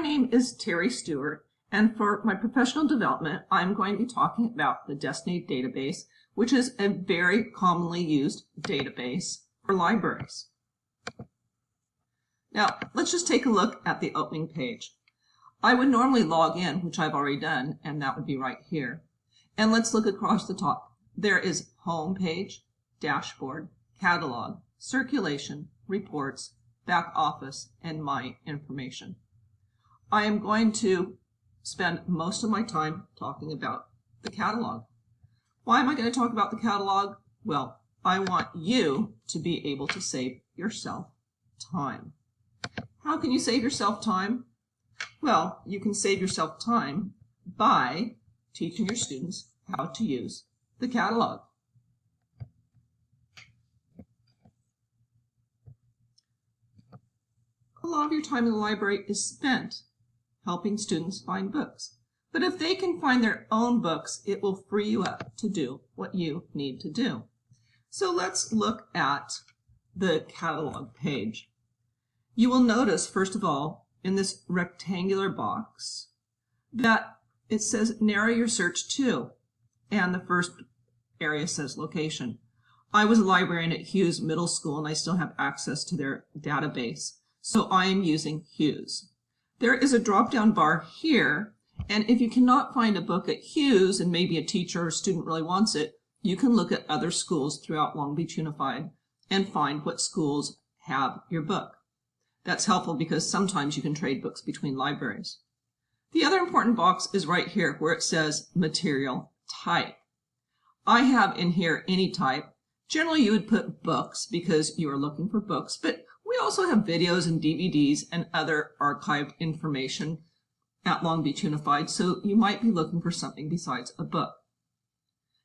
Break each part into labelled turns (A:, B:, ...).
A: name is Terry Stewart, and for my professional development, I'm going to be talking about the Destiny database, which is a very commonly used database for libraries. Now, let's just take a look at the opening page. I would normally log in, which I've already done, and that would be right here. And let's look across the top. There is Home Page, Dashboard, Catalog, Circulation, Reports, Back Office, and My Information. I am going to spend most of my time talking about the catalog. Why am I going to talk about the catalog? Well, I want you to be able to save yourself time. How can you save yourself time? Well, you can save yourself time by teaching your students how to use the catalog. A lot of your time in the library is spent helping students find books. But if they can find their own books, it will free you up to do what you need to do. So let's look at the catalog page. You will notice, first of all, in this rectangular box, that it says narrow your search to, and the first area says location. I was a librarian at Hughes Middle School, and I still have access to their database, so I am using Hughes. There is a drop-down bar here, and if you cannot find a book at Hughes and maybe a teacher or student really wants it, you can look at other schools throughout Long Beach Unified and find what schools have your book. That's helpful because sometimes you can trade books between libraries. The other important box is right here where it says Material Type. I have in here any type. Generally you would put books because you are looking for books, but we also have videos and DVDs and other archived information at Long Beach Unified, so you might be looking for something besides a book.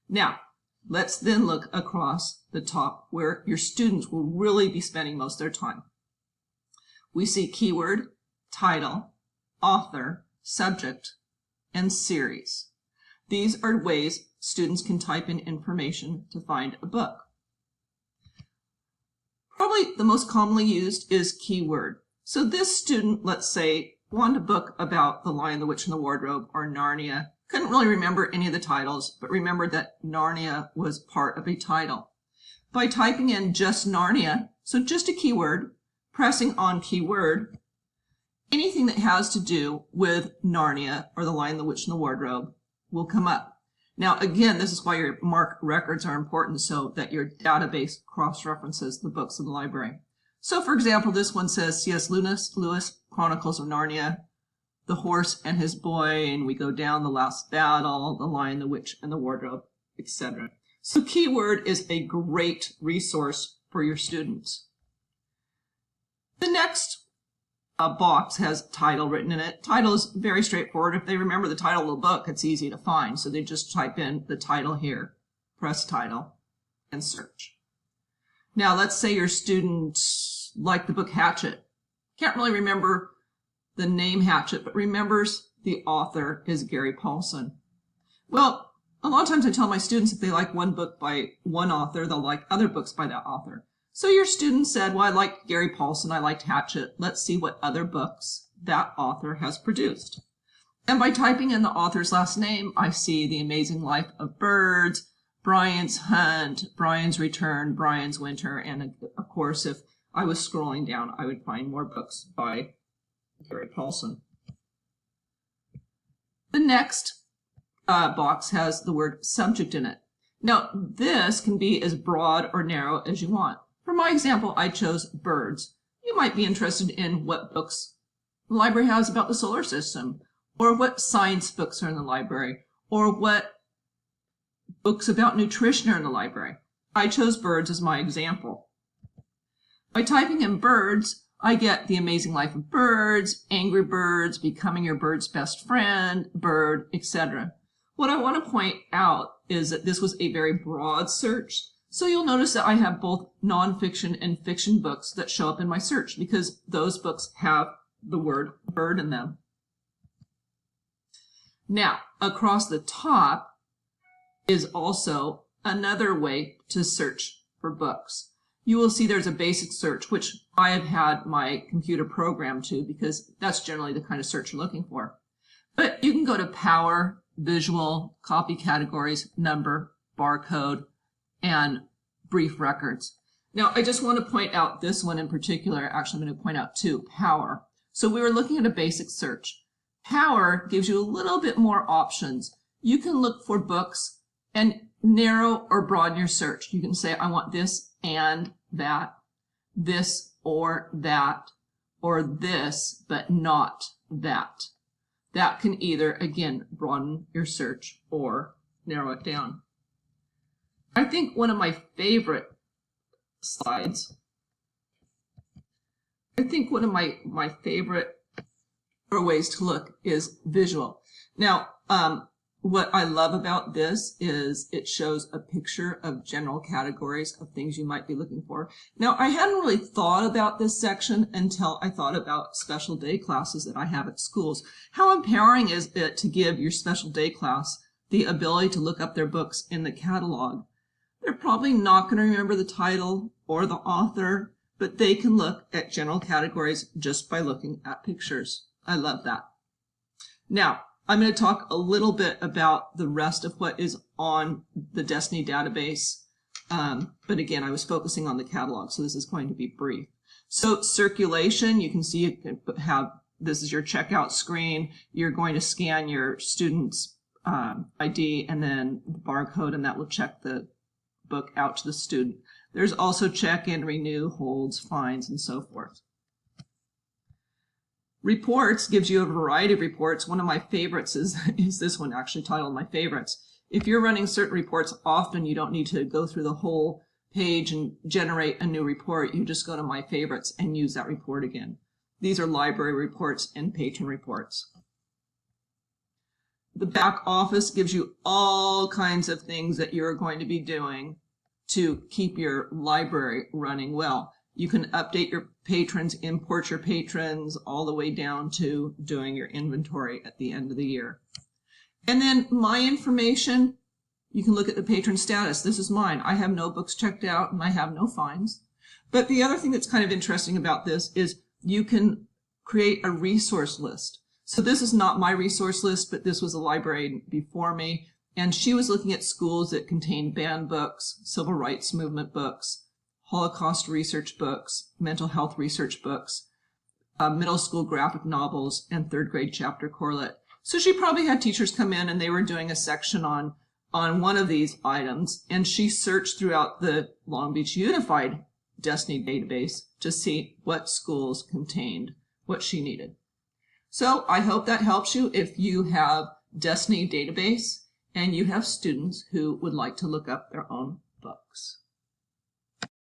A: Now, let's then look across the top where your students will really be spending most of their time. We see keyword, title, author, subject, and series. These are ways students can type in information to find a book. Probably the most commonly used is keyword. So this student, let's say, wanted a book about The Lion, the Witch, and the Wardrobe, or Narnia. Couldn't really remember any of the titles, but remembered that Narnia was part of a title. By typing in just Narnia, so just a keyword, pressing on keyword, anything that has to do with Narnia or The Lion, the Witch, and the Wardrobe will come up. Now, again, this is why your MARC records are important so that your database cross-references the books in the library. So, for example, this one says C.S. Lewis, Chronicles of Narnia, The Horse and His Boy, and we go down The Last Battle, The Lion, the Witch, and the Wardrobe, etc. So keyword is a great resource for your students. The next box has title written in it. Title is very straightforward. If they remember the title of the book, it's easy to find. So they just type in the title here, press title, and search. Now, let's say your student liked the book Hatchet. Can't really remember the name Hatchet, but remembers the author is Gary Paulsen. Well, a lot of times I tell my students if they like one book by one author, they'll like other books by that author. So your student said, well, I liked Gary Paulsen, I liked Hatchet. Let's see what other books that author has produced. And by typing in the author's last name, I see The Amazing Life of Birds, Brian's Hunt, Brian's Return, Brian's Winter, and of course, if I was scrolling down, I would find more books by Gary Paulsen. The next box has the word subject in it. Now, this can be as broad or narrow as you want. For my example, I chose birds. You might be interested in what books the library has about the solar system, or what science books are in the library, or what books about nutrition are in the library. I chose birds as my example. By typing in birds, I get The Amazing Life of Birds, Angry Birds, Becoming Your Bird's Best Friend, Bird, etc. What I want to point out is that this was a very broad search. So you'll notice that I have both nonfiction and fiction books that show up in my search because those books have the word bird in them. Now, across the top is also another way to search for books. you will see there's a basic search, which I have had my computer programmed to because that's generally the kind of search you're looking for. But you can go to power, visual, copy categories, number, barcode, and brief records. Now, I just want to point out this one in particular. Actually, I'm going to point out two, power. So we were looking at a basic search. Power gives you a little bit more options. You can look for books and narrow or broaden your search. You can say, I want this and that, this or that, or this, but not that. That can either, again, broaden your search or narrow it down. I think one of my favorite slides, I think one of my favorite ways to look is visual. Now, what I love about this is it shows a picture of general categories of things you might be looking for. Now, I hadn't really thought about this section until I thought about special day classes that I have at schools. How empowering is it to give your special day class the ability to look up their books in the catalog? They're probably not going to remember the title or the author, but they can look at general categories just by looking at pictures. I love that. Now, I'm going to talk a little bit about the rest of what is on the Destiny database. But again, I was focusing on the catalog, so this is going to be brief. So circulation, you can see you can have, this is your checkout screen. You're going to scan your student's ID and then the barcode, and that will check the book out to the student. There's also check in, renew, holds, fines, and so forth. Reports gives you a variety of reports. One of my favorites is this one, actually titled My Favorites. If you're running certain reports often, you don't need to go through the whole page and generate a new report. You just go to My Favorites and use that report again. These are library reports and patron reports. The back office gives you all kinds of things that you're going to be doing to keep your library running well. You can update your patrons, import your patrons, all the way down to doing your inventory at the end of the year. And then my information, you can look at the patron status. This is mine. I have no books checked out and I have no fines. But the other thing that's kind of interesting about this is you can create a resource list. So this is not my resource list, but this was a librarian before me. And she was looking at schools that contained banned books, civil rights movement books, Holocaust research books, mental health research books, middle school graphic novels, and third grade chapter correlate. So she probably had teachers come in and they were doing a section on one of these items, and she searched throughout the Long Beach Unified Destiny database to see what schools contained what she needed. So I hope that helps you if you have Destiny database and you have students who would like to look up their own books.